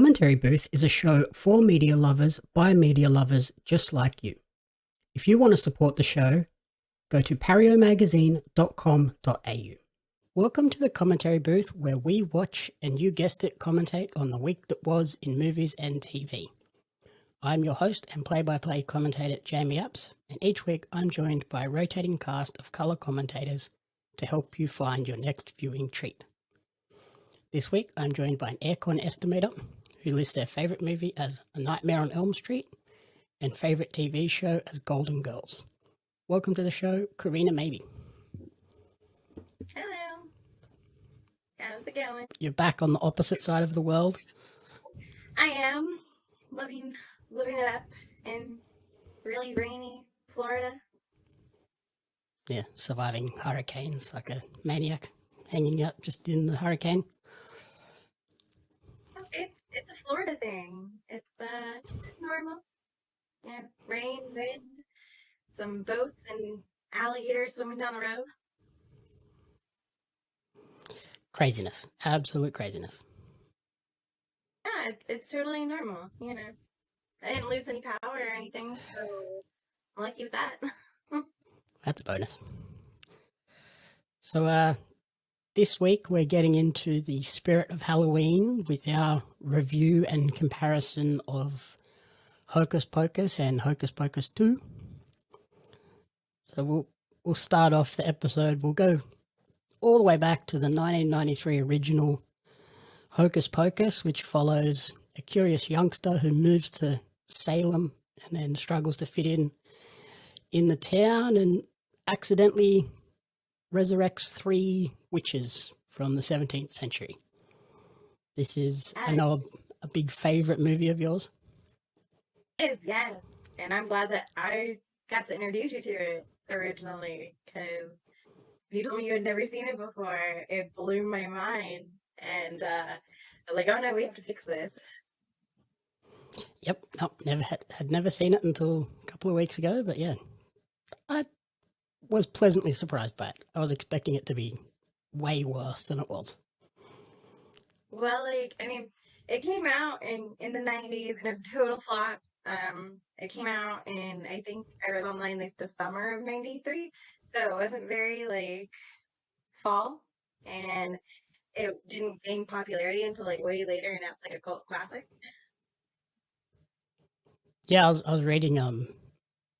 Commentary Booth is a show for media lovers by media lovers just like you. If you want to support the show, go to pariomagazine.com.au. Welcome to the Commentary Booth, where we watch and, you guessed it, commentate on the week that was in movies and TV. I'm your host and play-by-play commentator Jamie Apps, and each week I'm joined by a rotating cast of colour commentators to help you find your next viewing treat. This week I'm joined by an aircon estimator who lists their favourite movie as A Nightmare on Elm Street and favourite TV show as Golden Girls. Welcome to the show, Corrina Mabey. Hello. How's it going? You're back on the opposite side of the world. I am living it up in really rainy Florida. Yeah, surviving hurricanes like a maniac, hanging out just in the hurricane. It's a Florida thing. It's normal. Yeah, rain, wind, some boats and alligators swimming down the road. Craziness, absolute craziness. Yeah, it's totally normal. You know, I didn't lose any power or anything, so I'm lucky with that. That's a bonus. So, this week we're getting into the spirit of Halloween with our review and comparison of Hocus Pocus and Hocus Pocus 2. So we'll start off the episode. We'll go all the way back to the 1993 original Hocus Pocus, which follows a curious youngster who moves to Salem and then struggles to fit in the town and accidentally resurrects 3 witches from the 17th century. This is, I know, a big favourite movie of yours. It is, yes. And I'm glad that I got to introduce you to it originally, because you told me you had never seen it before. It blew my mind. And I'm like, oh no, we have to fix this. Yep, had never seen it until a couple of weeks ago, but yeah, I was pleasantly surprised by it. I was expecting it to be way worse than it was. Well, like, I mean, it came out in the 90s and it was a total flop. It came out in, I think I read online, like the summer of 93. So it wasn't very like fall, and it didn't gain popularity until like way later, and now it's like a cult classic. Yeah, I was reading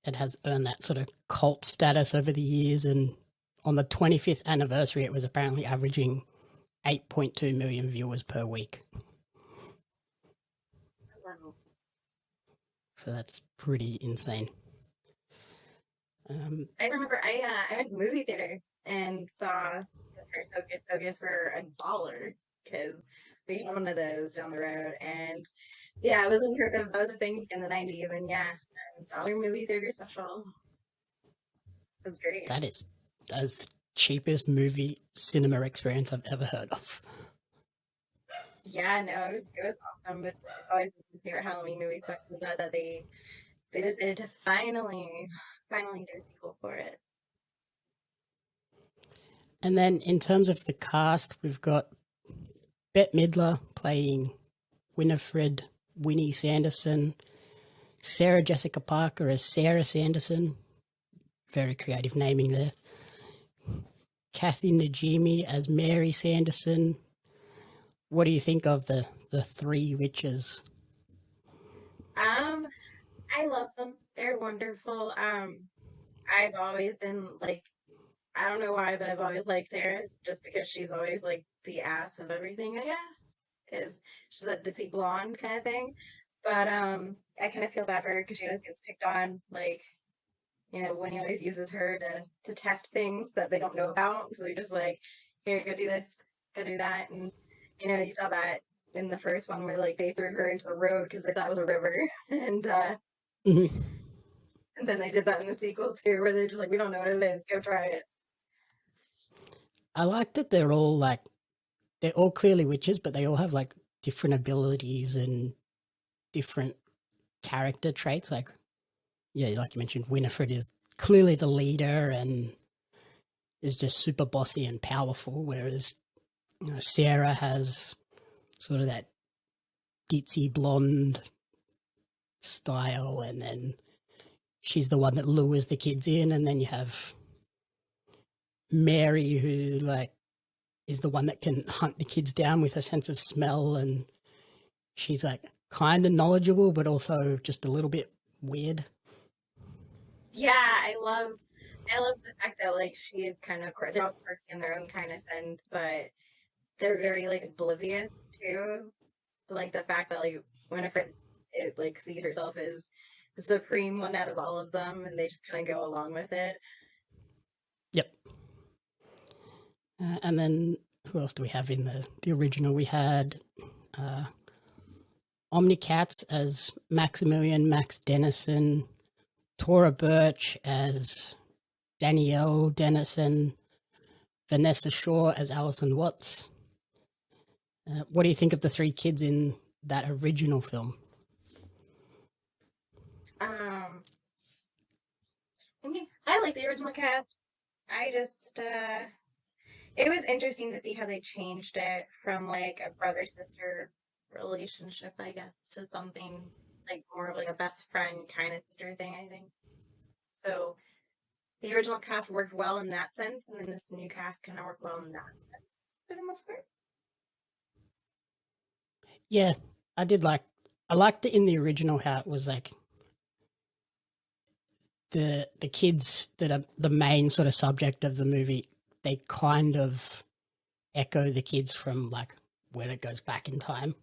it has earned that sort of cult status over the years, and on the 25th anniversary it was apparently averaging 8.2 million viewers per week. Wow. So that's pretty insane. I remember I went to the movie theater and saw the first Hocus Pocus for $1 because we had one of those down the road, and yeah, it was unheard of. That was a thing in the 90s, and yeah, $1 movie theater special. It was great. That is the cheapest movie cinema experience I've ever heard of. Yeah, no, it was awesome. But it's always my favorite Halloween movie, so I'm glad that they decided to finally do a sequel for it. And then in terms of the cast, we've got Bette Midler playing Winnie Sanderson, Sarah Jessica Parker as Sarah Sanderson, very creative naming there, Kathy Najimy as Mary Sanderson. What do you think of the 3 witches? I love them. They're wonderful. I've always been like, I don't know why, but I've always liked Sarah just because she's always like the ass of everything, I guess. Because she's that ditzy blonde kind of thing. But I kind of feel bad for her because she always gets picked on, like, you know, when he always uses her to test things that they don't know about. So they're just like, here, go do this, go do that. And, you know, you saw that in the first one where, like, they threw her into the road because they thought it was a river. And, and then they did that in the sequel, too, where they're just like, we don't know what it is, go try it. I like that they're all clearly witches, but they all have, like, different abilities and different character traits. Like, yeah, like you mentioned, Winifred is clearly the leader and is just super bossy and powerful, whereas Sarah has sort of that ditzy blonde style, and then she's the one that lures the kids in, and then you have Mary, who like is the one that can hunt the kids down with her sense of smell, and she's like kind of knowledgeable but also just a little bit weird. Yeah, I love the fact that like she is kind of they're all quirky in their own kind of sense, but they're very like oblivious too. So, like the fact that like Winifred it like sees herself as the supreme one out of all of them, and they just kind of go along with it. Yep. And then who else do we have in the original? We had Omnicats as Maximilian Max Dennison, Tora Birch as Danielle Dennison, Vanessa Shaw as Alison Watts. What do you think of the three kids in that original film? I mean, I like the original cast. I just it was interesting to see how they changed it from like a brother sister relationship, I guess, to something like more of like a best friend kind of sister thing, I think. So the original cast worked well in that sense, and then this new cast kind of worked well in that sense for the most part. Yeah, I liked it in the original how it was like the kids that are the main sort of subject of the movie, they kind of echo the kids from like when it goes back in time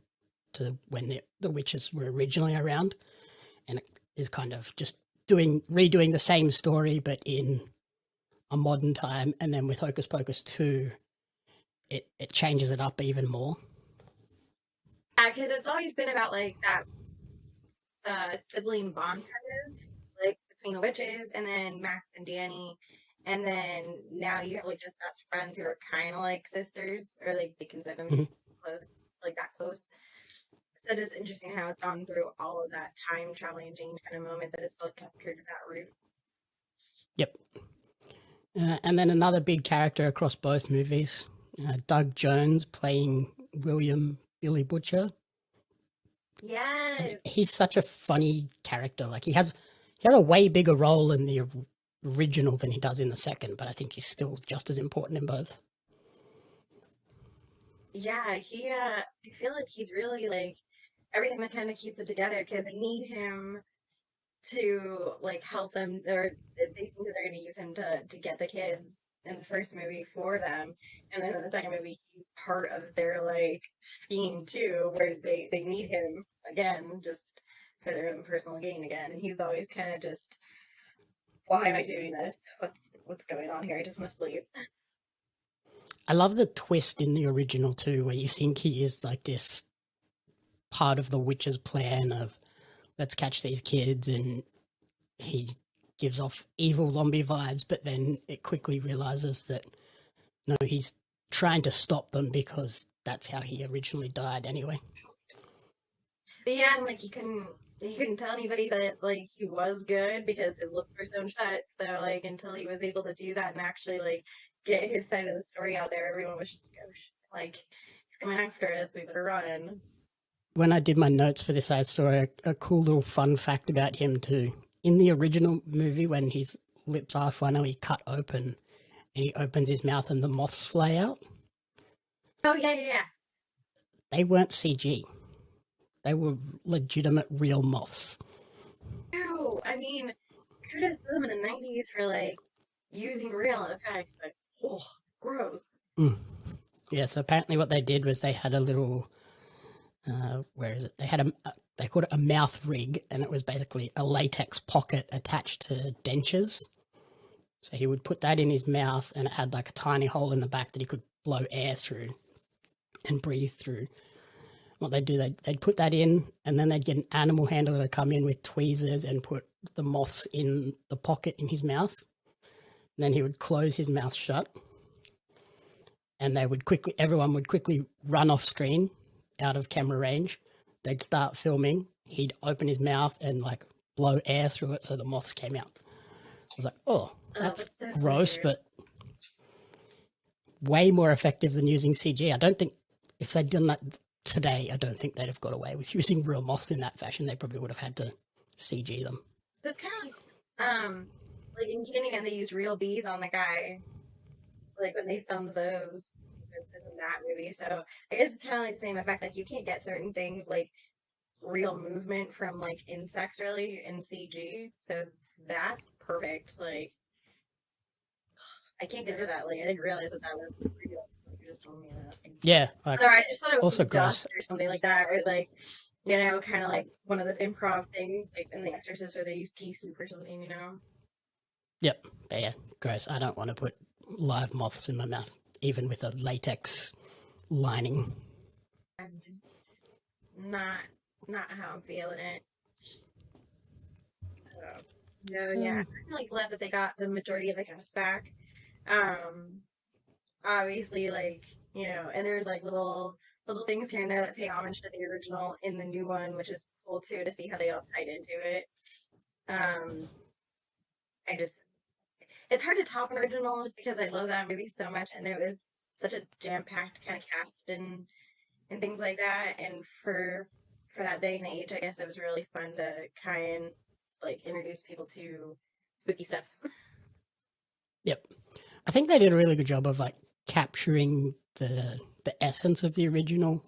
to when the witches were originally around, and it is kind of just redoing the same story but in a modern time. And then with Hocus Pocus 2, it changes it up even more. Yeah, because it's always been about like that sibling bond kind of like between the witches and then Max and Danny. And then now you have like just best friends who are kind of like sisters, or like they consider them Mhm. close, like that close. So it is interesting how it's gone through all of that time traveling and change kind of moment, but it's still kept true to that root. Yep. And then another big character across both movies, Doug Jones playing William Billy Butcher. Yes. He's such a funny character. Like he has a way bigger role in the original than he does in the second, but I think he's still just as important in both. Yeah, I feel like he's really like everything that kind of keeps it together because they need him to like help them, or they think that they're going to use him to get the kids in the first movie for them, and then in the second movie he's part of their like scheme too, where they need him again just for their own personal gain again, and he's always kind of just, why am I doing this? What's going on here? I just want to sleep. I love the twist in the original too, where you think he is like this part of the witch's plan of let's catch these kids, and he gives off evil zombie vibes, but then it quickly realizes that no, he's trying to stop them because that's how he originally died anyway. But yeah, and like he couldn't tell anybody that like he was good because his lips were sewn shut. So like until he was able to do that and actually like get his side of the story out there, everyone was just like, oh, like he's coming after us. We better run. When I did my notes for this, I saw a cool little fun fact about him too. In the original movie, when his lips are finally cut open and he opens his mouth and the moths fly out, Oh yeah. they weren't CG. They were legitimate real moths. Ew, I mean, kudos to them in the '90s for like using real effects, but oh, gross. Mm. Yeah, so apparently what they did was they had a little, where is it? They called it a mouth rig, and it was basically a latex pocket attached to dentures. So he would put that in his mouth, and it had like a tiny hole in the back that he could blow air through and breathe through. What they'd do, they'd put that in, and then they'd get an animal handler to come in with tweezers and put the moths in the pocket in his mouth. And then he would close his mouth shut, and everyone would quickly run off screen, out of camera range. They'd start filming. He'd open his mouth and like blow air through it, so the moths came out. I was like, oh, that's gross, but way more effective than using CG. I don't think if they'd done that today, I don't think they'd have got away with using real moths in that fashion. They probably would have had to CG them. So it's kind of like in Candyman, they used real bees on the guy, like when they filmed those in that movie. So I guess it's kind of like the same effect. Like you can't get certain things like real movement from like insects really in CG. So that's perfect. Like I can't get over that. Like I didn't realize that that was real. Like, you just told me that. Yeah, like, Or I just thought it was also from gross. dust or something like that, or like kind of like one of those improv things, like in The Exorcist, where they use pea soup or something. Yep, but yeah, gross. I don't want to put live moths in my mouth, even with a latex lining. Not not how I'm feeling it. So, no, yeah, I'm really glad that they got the majority of the cast back. Um, Obviously, like and there's like little things here and there that pay homage to the original in the new one, which is cool too to see how they all tied into it. Um, I just it's hard to top an original just because I love that movie so much, and there was such a jam packed kind of cast and things like that. And for that day and age, I guess it was really fun to kind of like introduce people to spooky stuff. Yep, I think they did a really good job of like capturing the essence of the original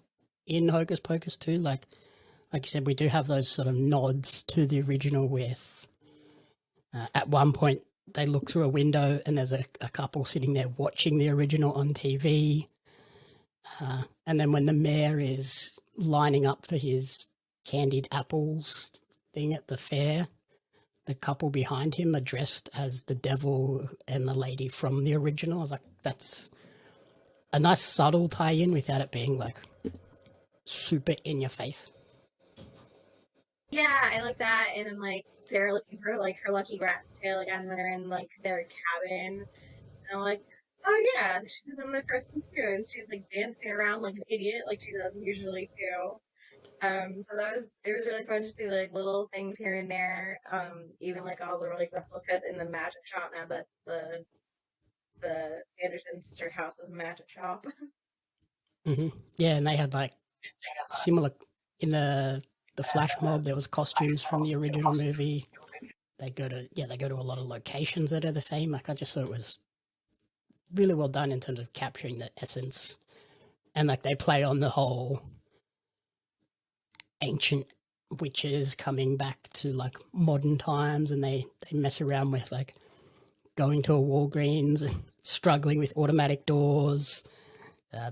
in Hocus Pocus too. Like you said, we do have those sort of nods to the original. With at one point they look through a window and there's a couple sitting there watching the original on TV. And then when the mayor is lining up for his candied apples thing at the fair, the couple behind him are dressed as the devil and the lady from the original. I was like, that's a nice subtle tie-in without it being like super in your face. Yeah, I like that. And then like Sarah looking for like her lucky rat tail again when they're in like their cabin. And I'm like, oh yeah, she's in the first one too, and she's like dancing around like an idiot, like she does usually too. So it was really fun to see like little things here and there. Even like all the like replicas in the magic shop now that the Sanderson sister house is a magic shop. Mm-hmm. Yeah, and they had like similar in the flash mob. There was costumes from the original movie. They go to a lot of locations that are the same. Like I just thought it was really well done in terms of capturing the essence, and like they play on the whole ancient witches coming back to like modern times, and they mess around with like going to a Walgreens and struggling with automatic doors.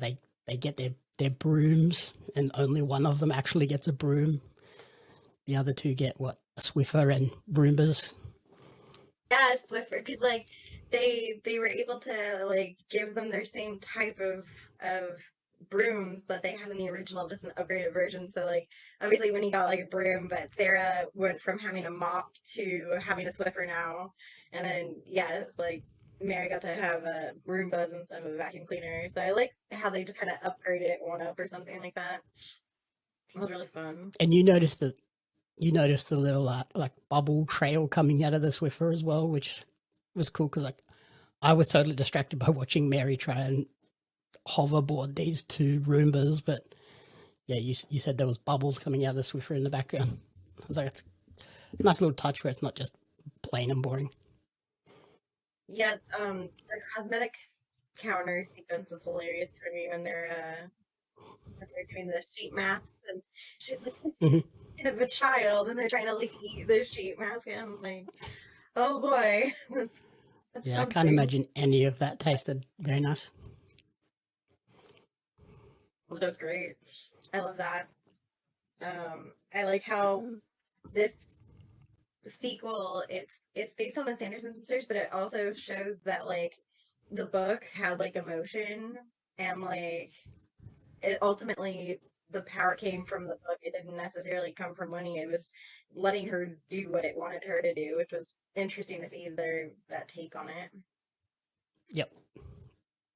They get their brooms, and only one of them actually gets a broom. The other two get what, a Swiffer and Roombas. Yeah, Swiffer, because like they were able to like give them their same type of brooms that they had in the original, just an upgraded version. So like obviously when he got like a broom, but Sarah went from having a mop to having a Swiffer now, and then yeah, like Mary got to have a Roombas instead of a vacuum cleaner. So I like how they just kind of upgraded it one up or something like that. It was really fun. And you noticed the little like bubble trail coming out of the Swiffer as well, which was cool because like I was totally distracted by watching Mary try and hoverboard these two Roombas, but yeah, you said there was bubbles coming out of the Swiffer in the background. I was like, it's a nice little touch where it's not just plain and boring. Yeah, the cosmetic counter sequence was hilarious for me when they're doing the sheet masks and she's like Mm-hmm. of a child and they're trying to like eat the sheet mask and I'm like, oh boy, that's Yeah, I can't something. imagine any of that tasted very nice. Well, that's great. I love that. I like how this sequel it's based on the Sanderson sisters, but it also shows that like the book had like emotion and like it ultimately the power came from the book. It didn't necessarily come from money. It was letting her do what it wanted her to do, which was interesting to see that take on it. Yep.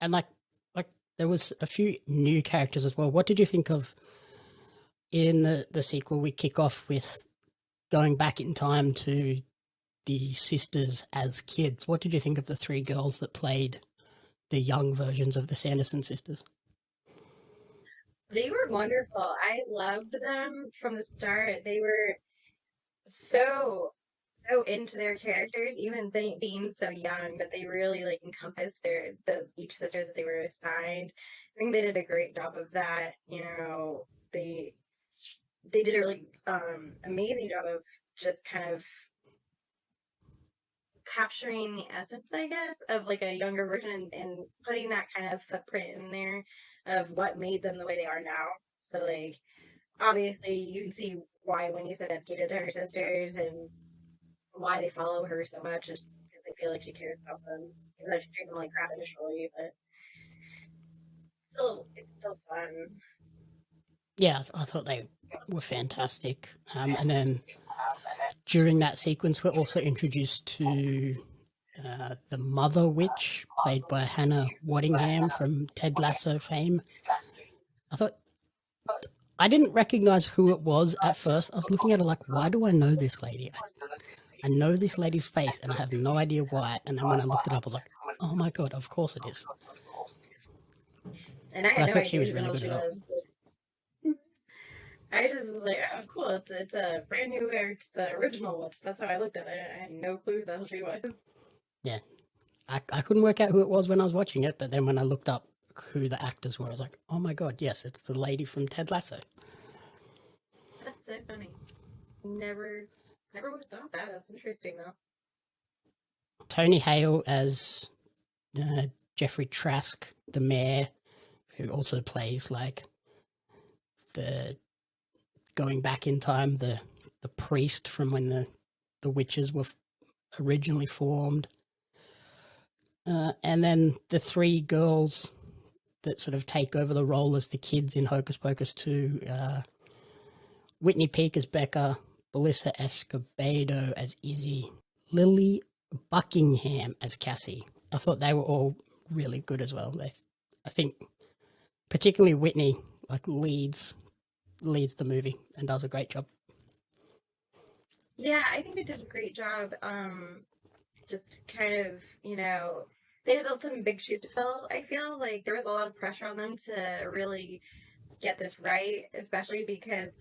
And like there was a few new characters as well. What did you think of in the sequel? We kick off with going back in time to the sisters as kids. What did you think of the three girls that played the young versions of the Sanderson sisters? They were wonderful. I loved them from the start. They were so into their characters, even being so young, but they really like encompassed each sister that they were assigned. I think they did a great job of that. They they did a really amazing job of just kind of capturing the essence, I guess, of like a younger version and putting that kind of footprint in there of what made them the way they are now. So like obviously you can see why Wendy's so dedicated to her sisters and why they follow her so much is because they feel like she cares about them. Even though she treats them like crap initially, but it's still fun. Yeah, I thought they were fantastic. And then during that sequence, we're also introduced to the Mother Witch, played by Hannah Waddingham from Ted Lasso fame. I thought I didn't recognize who it was at first. I was looking at her like, why do I know this lady? I know this lady's face, and I have no idea why. And then when I looked it up, I was like, oh my god, of course it is. And I But had I no thought she idea was who the really hell good she as well. was. I just was like, oh, cool. It's a brand new. It's the original one. That's how I looked at it. I had no clue who the hell she was. Yeah, I couldn't work out who it was when I was watching it, but then when I looked up who the actors were, I was like, oh my god, yes, it's the lady from Ted Lasso. That's so funny. Never would have thought that. That's interesting though. Tony Hale as Jeffrey Trask, the mayor, who also plays like the going back in time, the priest from when the witches were originally formed, and then the three girls that sort of take over the role as the kids in Hocus Pocus 2. Whitney Peak as Becca, Belissa Escobedo as Izzy, Lily Buckingham as Cassie. I thought they were all really good as well. I think particularly Whitney like leads the movie and does a great job. Yeah, I think they did a great job. Just kind of, they had some big shoes to fill. I feel like there was a lot of pressure on them to really get this right, especially because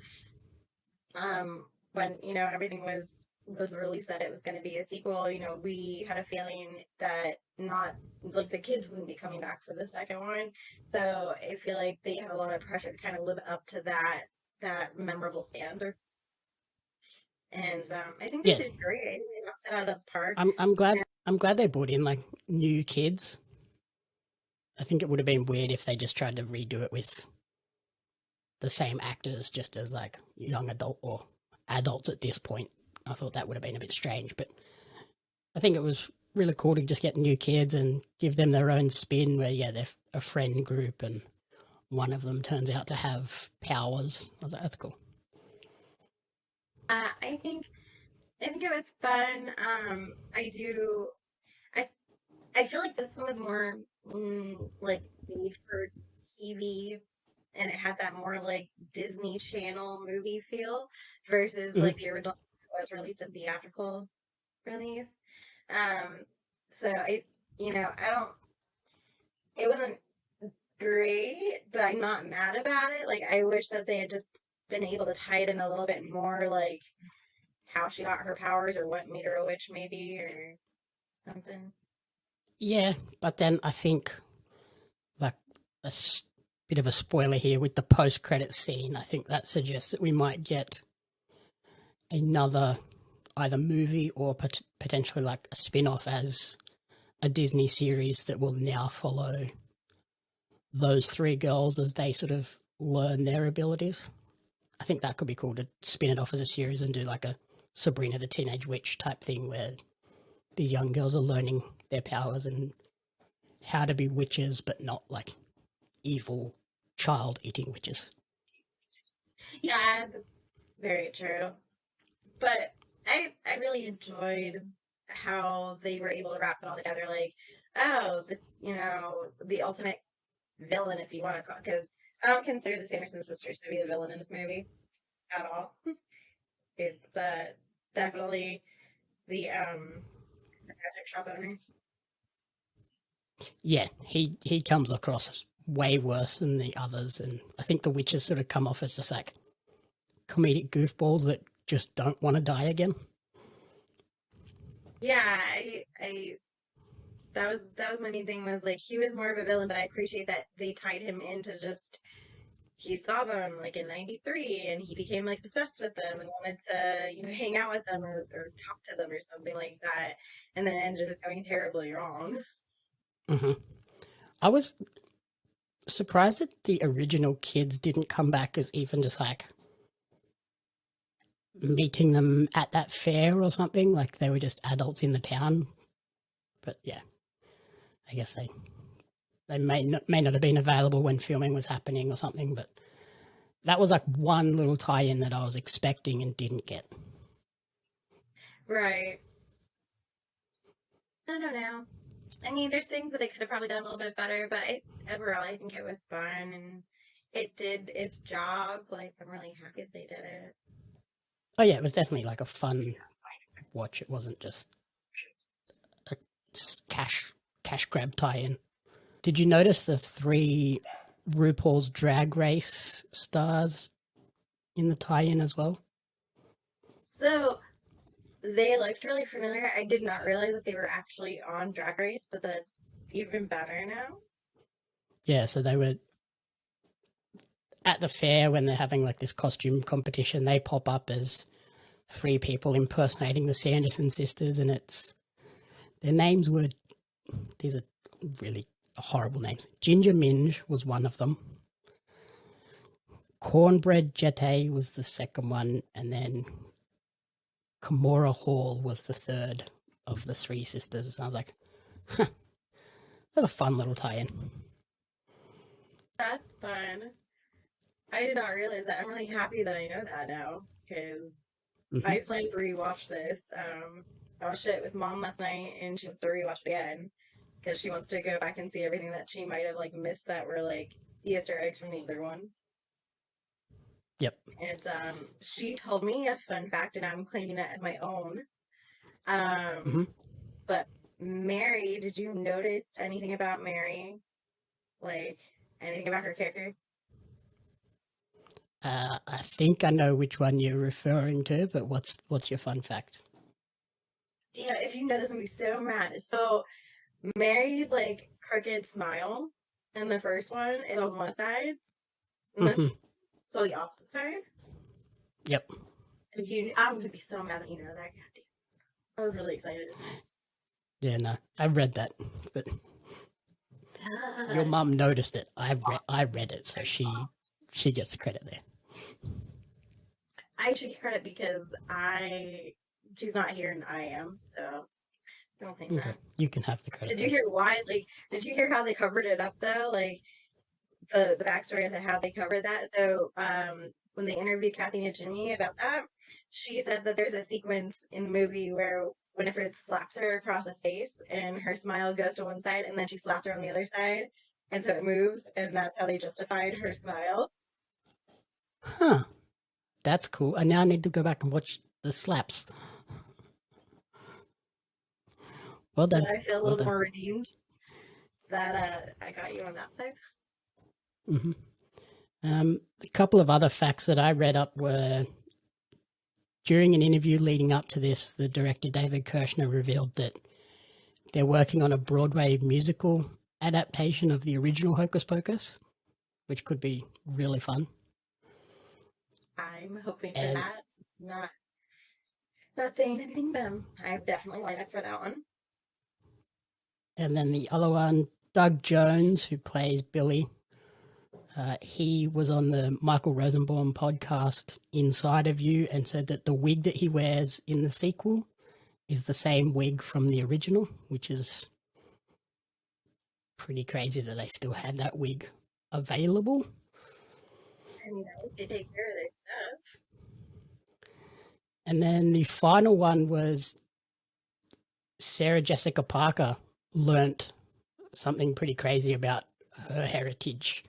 when everything was released that it was going to be a sequel, we had a feeling that not like the kids wouldn't be coming back for the second one. So I feel like they had a lot of pressure to kind of live up to that memorable standard. And I think they Yeah, did great. I think they knocked it out of the park. I'm glad they brought in like new kids. I think it would have been weird if they just tried to redo it with the same actors just as like young adult or adults at this point. I thought that would have been a bit strange, but I think it was really cool to just get new kids and give them their own spin where yeah, they're a friend group and one of them turns out to have powers. I was like, that's cool. I think it was fun. I do. I I feel like this one was more like made for TV, and it had that more like Disney Channel movie feel versus Mhm. like the original was released in theatrical release. Um, so I don't. It wasn't great, but I'm not mad about it. Like I wish that they had just been able to tie it in a little bit more, like how she got her powers or what made her a witch, maybe or something. Yeah, but then I think like bit of a spoiler here with the post credit scene. I think that suggests that we might get another either movie or potentially like a spin off as a Disney series that will now follow those three girls as they sort of learn their abilities. I think that could be cool to spin it off as a series and do like a Sabrina the Teenage Witch type thing where these young girls are learning their powers and how to be witches, but not like evil child eating witches. Yeah, that's very true. But I really enjoyed how they were able to wrap it all together. Like, oh, this, the ultimate villain, if you want to call, because I don't consider the Sanderson sisters to be the villain in this movie at all. It's definitely the magic shop owner. Yeah, he comes across as way worse than the others, and I think the witches sort of come off as just like comedic goofballs that just don't want to die again. Yeah, I that was my main thing was like he was more of a villain, but I appreciate that they tied him into just he saw them like in '93 and he became like obsessed with them and wanted to, hang out with them or talk to them or something like that. And then it ended up going terribly wrong. Hmm. I was surprised that the original kids didn't come back as even just like meeting them at that fair or something. Like they were just adults in the town. But yeah, I guess they may not have been available when filming was happening or something. But that was like one little tie-in that I was expecting and didn't get. Right. I don't know. I mean, there's things that they could have probably done a little bit better, but overall, I think it was fun and it did its job. Like, I'm really happy that they did it. Oh yeah, it was definitely like a fun watch. It wasn't just a cash grab tie-in. Did you notice the 3 RuPaul's Drag Race stars in the tie-in as well? So, they looked really familiar. I did not realize that they were actually on Drag Race, but that's even better now. Yeah, so they were at the fair when they're having like this costume competition. They pop up as 3 people impersonating the Sanderson sisters, and their names were, these are really horrible names. Ginger Minge was one of them. Cornbread Jete was the second one, and then Kimora Hall was the third of the 3 sisters. And I was like, huh, that's a fun little tie-in. That's fun. I did not realize that. I'm really happy that I know that now because I plan to rewatch this. I watched it with mom last night, and she wants to rewatch it again because she wants to go back and see everything that she might have like missed that were like Easter eggs from the other one. Yep. And she told me a fun fact, and I'm claiming it as my own. Mm-hmm. But Mary, did you notice anything about Mary? Like anything about her character? I think I know which one you're referring to, but what's your fun fact? Yeah, if you know this, I'm gonna be so mad. So Mary's like crooked smile in the first one, and on one side, and Mm-hmm. so the opposite side. Yep. And I'm gonna be so mad that you know that. I was really excited. Yeah, no, I read that, but your mum noticed it. I read it, so she gets the credit there. I should get credit because she's not here and I am, so I don't think Okay, that. you can have the credit. Did you hear why? Like, did you hear how they covered it up though? Like the backstory as to how they covered that. So, when they interviewed Kathy Najimy about that, she said that there's a sequence in the movie where Winifred slaps her across the face and her smile goes to one side, and then she slaps her on the other side, and so it moves, and that's how they justified her smile. Huh? That's cool. And now I need to go back and watch the slaps. Well So done. I feel a Well little done. more redeemed that I got you on that side. Mm-hmm. A couple of other facts that I read up were during an interview leading up to this, the director David Kirshner revealed that they're working on a Broadway musical adaptation of the original Hocus Pocus, which could be really fun. I'm hoping for And that. Not not saying anything, but I'm definitely lined up for that one. and then the other one, Doug Jones, who plays Billy, he was on the Michael Rosenbaum podcast Inside of You and said that the wig that he wears in the sequel is the same wig from the original, which is pretty crazy that they still had that wig available. I mean, at least they take care of their stuff. And then the final one was Sarah Jessica Parker learnt something pretty crazy about her heritage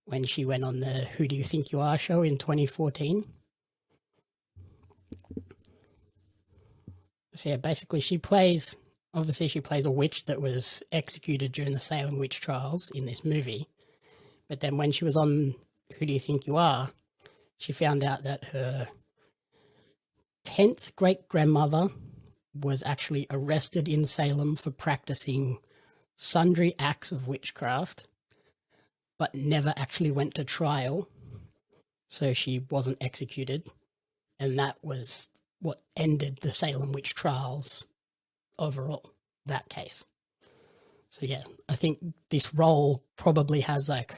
when she went on the Who Do You Think You Are show in 2014. So yeah, basically she plays a witch that was executed during the Salem witch trials in this movie. But then when she was on Who Do You Think You Are, she found out that her 10th great grandmother was actually arrested in Salem for practicing sundry acts of witchcraft, but never actually went to trial. So she wasn't executed. And that was what ended the Salem witch trials overall, that case. So yeah, I think this role probably has like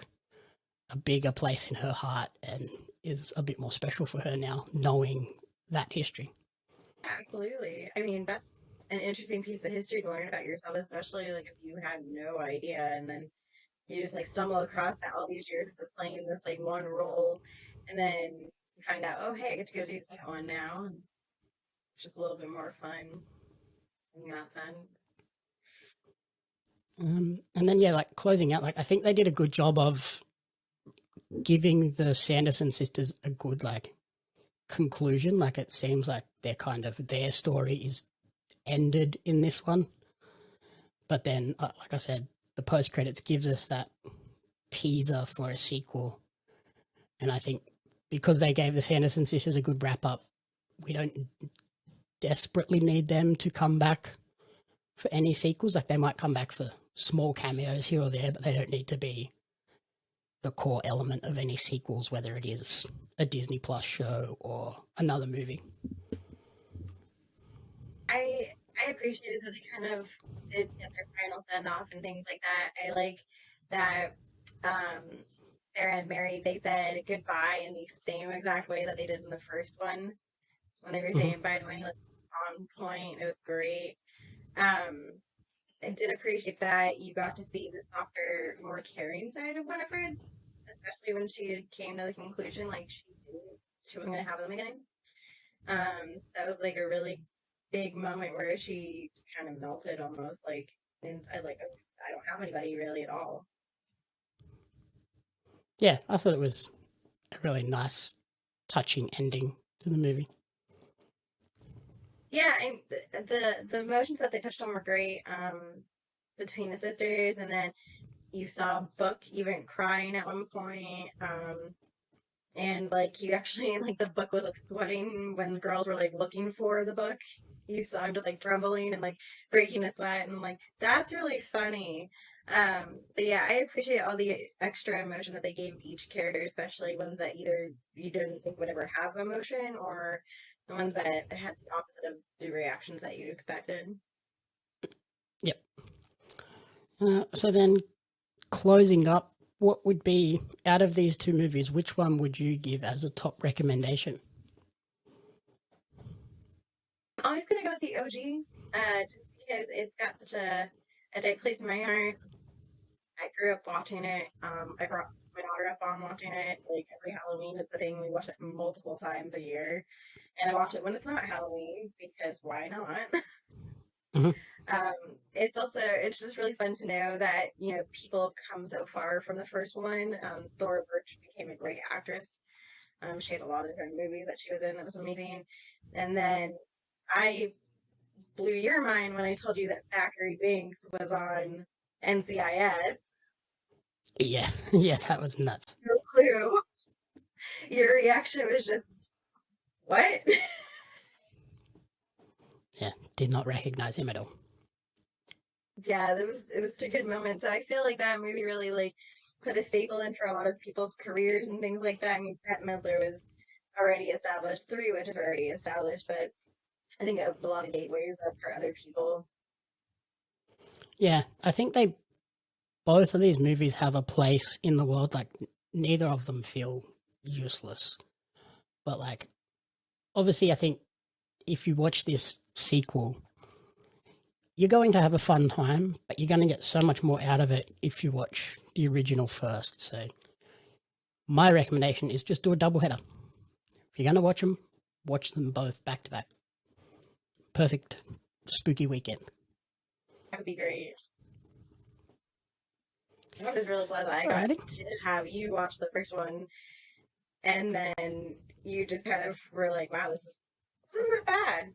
a bigger place in her heart and is a bit more special for her now, knowing that history. Absolutely. I mean, that's an interesting piece of history to learn about yourself, especially like if you had no idea and then you just like stumble across that all these years for playing this like one role, and then you find out, oh hey, I get to go do the second one now. And it's just a little bit more fun in that sense. And then yeah, like closing out, like I think they did a good job of giving the Sanderson sisters a good like conclusion. Like it seems like they're kind of their story is ended in this one, but then like I said, the post credits gives us that teaser for a sequel, and I think because they gave the Sanderson sisters a good wrap up, we don't desperately need them to come back for any sequels. Like they might come back for small cameos here or there, but they don't need to be the core element of any sequels, whether it is a Disney Plus show or another movie. I appreciated that they kind of did get their final send off and things like that. I like that Sarah and Mary, they said goodbye in the same exact way that they did in the first one when they were saying bye to Wayne. Like, on point. It was great. Um, I did appreciate that you got to see the softer, more caring side of Winifred, especially when she came to the conclusion like she wasn't gonna have them again. That was like a really big moment where she just kind of melted almost like inside, like I don't have anybody really at all. Yeah, I thought it was a really nice, touching ending to the movie. Yeah, and the emotions that they touched on were great. Between the sisters, and then you saw Book even crying at one point. And like you actually like the book was like sweating when the girls were like looking for the book. You saw him just like trembling and like breaking a sweat, and like that's really funny. So yeah, I appreciate all the extra emotion that they gave each character, especially ones that either you didn't think would ever have emotion, or the ones that had the opposite of the reactions that you expected. Yep. So then, closing up, what would be out of these two movies? Which one would you give as a top recommendation? I'm always gonna go with the OG, just because it's got such a deep place in my heart. I grew up watching it. I brought my daughter up on watching it like every Halloween. It's a thing. We watch it multiple times a year, and I watch it when it's not Halloween because why not? Mm-hmm. It's just really fun to know that people have come so far from the first one. Thora Birch became a great actress. She had a lot of different movies that she was in that was amazing, and then I blew your mind when I told you that Thackeray Binks was on NCIS. Yeah, yeah, that was nuts. No clue. Your reaction was just, what? Yeah, did not recognize him at all. Yeah, it was a good moment. So I feel like that movie really like put a staple in for a lot of people's careers and things like that. I mean, Bette Midler was already established, Three Witches were already established, but I think a lot of gateways up for other people. Yeah, I think they both of these movies have a place in the world. Like neither of them feel useless, but like obviously, I think if you watch this sequel, you're going to have a fun time, but you're going to get so much more out of it if you watch the original first. So, my recommendation is just do a double header. If you're going to watch them both back to back. Perfect spooky weekend. That would be great. I'm just really glad that I got Alrighty. to have you watch the first one, and then you just kind of were like, "Wow, this isn't bad."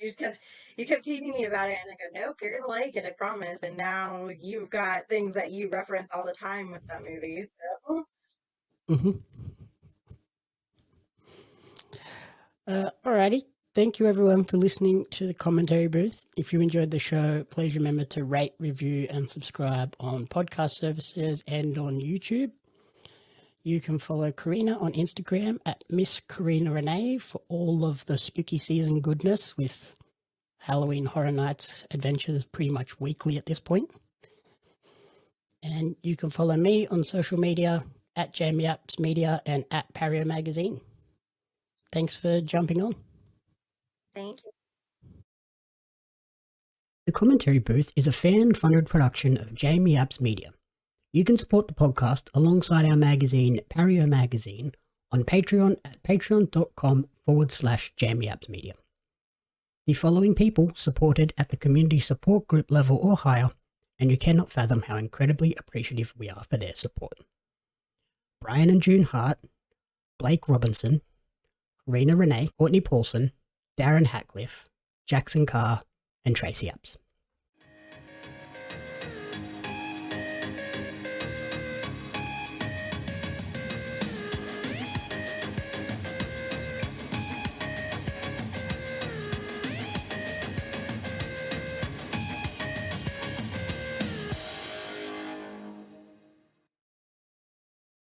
You kept teasing me about it, and I go, "Nope, you're gonna like it, I promise." And now you've got things that you reference all the time with that movie. So Mm-hmm. Alrighty. Thank you everyone for listening to the commentary booth. If you enjoyed the show, please remember to rate, review, and subscribe on podcast services and on YouTube. You can follow Corrina on Instagram at Miss Corrina Renee for all of the spooky season goodness with Halloween Horror Nights adventures pretty much weekly at this point. And you can follow me on social media at Jamie Apps Media and at Pario Magazine. Thanks for jumping on. Thank you. The Commentary Booth is a fan-funded production of Jamie Apps Media. You can support the podcast alongside our magazine, Pario Magazine, on Patreon at patreon.com/Jamie Apps Media. The following people supported at the community support group level or higher, and you cannot fathom how incredibly appreciative we are for their support. Brian and June Hart, Blake Robinson, Rena Renee, Courtney Paulson, Darren Hatcliffe, Jackson Carr, and Tracy Apps.